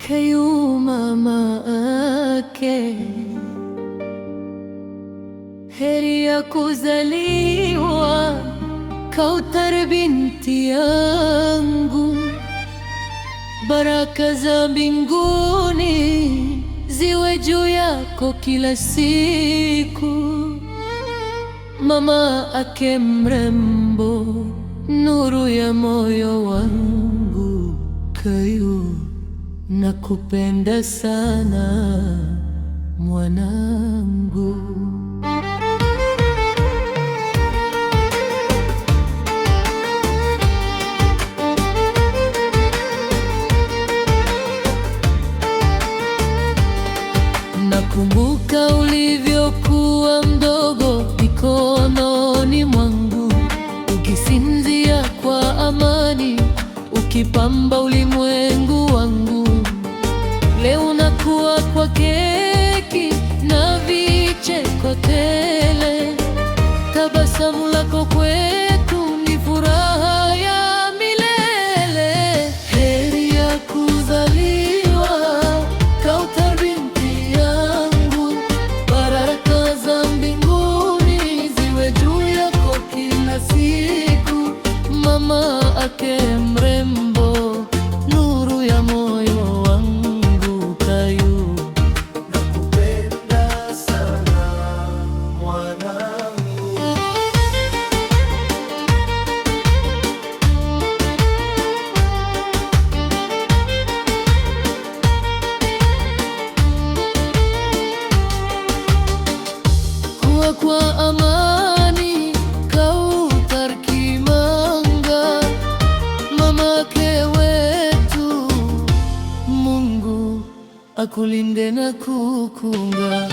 Kayu mama ake, heri ya kuzaliwa Kauthar binti yangu. Baraka za mbinguni ziwe juu yako kila siku. Mama ake mrembo, nuru ya moyo wangu. Kayu, nakupenda sana mwanangu. Nakumbuka ulivyokuwa mdogo mikononi mwangu, ukisinzia kwa amani, ukipamba ulimwengu wangu. Leo unakuwa kwa keki na vicheko tele. Tabasamu lako kwetu ni furaha ya milele. Heri ya kuzaliwa Kauthar binti yangu. Baraka za mbinguni ziwe juu yako kila siku. Mama ake mrembo, nuru ya moyo wangu. Kayu, nakupenda sana mwanangu. Kuwa kwa amani Kauthar Kimanga, mamake wetu. Mungu akulinde na kukunga.